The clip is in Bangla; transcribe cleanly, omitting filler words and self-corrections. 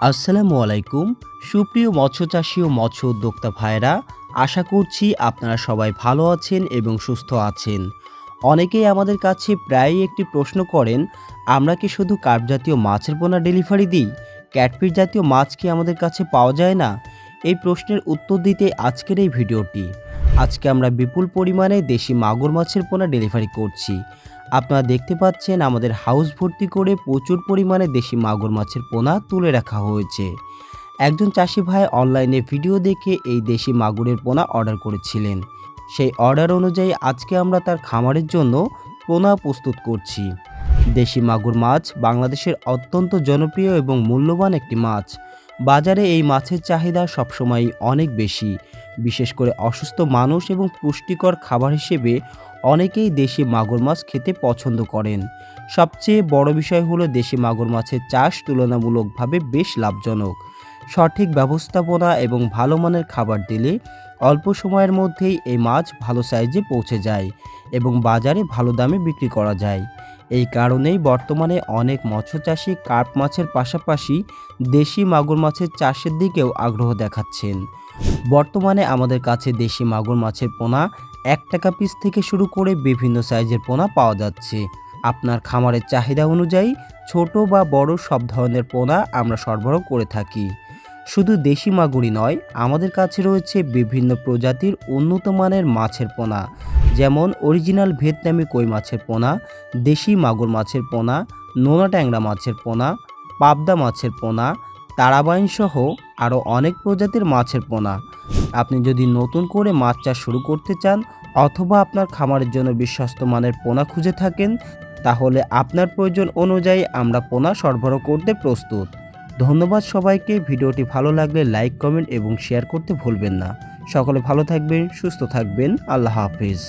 আসসালামু আলাইকুম। সুপ্রিয় মৎস্যচাষী ও মৎস্য উদ্যোক্তা ভাইরা, আশা করছি আপনারা সবাই ভালো আছেন এবং সুস্থ আছেন। অনেকেই আমাদের কাছে প্রায়ই একটি প্রশ্ন করেন, আমরা কি শুধু কার্প জাতীয় মাছের পোনা ডেলিভারি দিই? ক্যাটফিশ জাতীয় মাছ কি আমাদের কাছে পাওয়া যায় না? এই প্রশ্নের উত্তর দিতে আজকের এই ভিডিওটি। আজকে আমরা বিপুল পরিমাণে দেশি মাগুর মাছের পোনা ডেলিভারি করছি। আপনারা দেখতে পাচ্ছেন আমাদের হাউস ভর্তি করে প্রচুর পরিমাণে দেশি মাগুর মাছের পোনা তুলে রাখা হয়েছে। একজন চাষি ভাই অনলাইনে ভিডিও দেখে এই দেশি মাগুরের পোনা অর্ডার করেছিলেন। সেই অর্ডার অনুযায়ী আজকে আমরা তার খামারের জন্য পোনা প্রস্তুত করছি। দেশি মাগুর মাছ বাংলাদেশের অত্যন্ত জনপ্রিয় এবং মূল্যবান একটি মাছ। বাজারে এই মাছের চাহিদা সবসময়ই অনেক বেশি, বিশেষ করে অসুস্থ মানুষ এবং পুষ্টিকর খাবার হিসেবে অনেকেই দেশি মাগুর মাছ খেতে পছন্দ করেন। সবচেয়ে বড় বিষয় হলো দেশি মাগুর মাছের চাষ তুলনামূলকভাবে বেশ লাভজনক। সঠিক ব্যবস্থাপনা এবং ভালো মানের খাবার দিলে অল্প সময়ের মধ্যেই এই মাছ ভালো সাইজে পৌঁছে যায় এবং বাজারে ভালো দামে বিক্রি করা যায়। এই কারণেই বর্তমানে অনেক মৎস্যচাষী কার্প মাছের পাশাপাশি দেশি মাগুর মাছের চাষের দিকেও আগ্রহ দেখাচ্ছেন। বর্তমানে আমাদের কাছে দেশি মাগুর মাছের পোনা 1 টাকা পিস থেকে শুরু করে বিভিন্ন সাইজের পোনা পাওয়া যাচ্ছে। আপনার খামারের চাহিদা অনুযায়ী ছোট বা বড় সব ধরনের পোনা আমরা সরবরাহ করে থাকি। শুধু দেশি মাগুরই নয়, আমাদের কাছে রয়েছে বিভিন্ন প্রজাতির উন্নত মানের মাছের পোনা, যেমন অরিজিনাল ভিয়েতনামি কই মাছের পোনা, দেশি মাগুর মাছের পোনা, নোনা ট্যাংরা মাছের পোনা, পাবদা মাছের পোনা, তারাবাইন সহ আরও অনেক প্রজাতির মাছের পোনা। আপনি যদি নতুন করে মাছ চাষ শুরু করতে চান অথবা আপনার খামারের জন্য বিশ্বস্ত মানের পোনা খুঁজে থাকেন, তাহলে আপনার প্রয়োজন অনুযায়ী আমরা পোনা সরবরাহ করতে প্রস্তুত। ধন্যবাদ সবাইকে। ভিডিওটি ভালো লাগলে লাইক, কমেন্ট এবং শেয়ার করতে ভুলবেন না। সকলে ভালো থাকবেন, সুস্থ থাকবেন। আল্লাহ হাফেজ।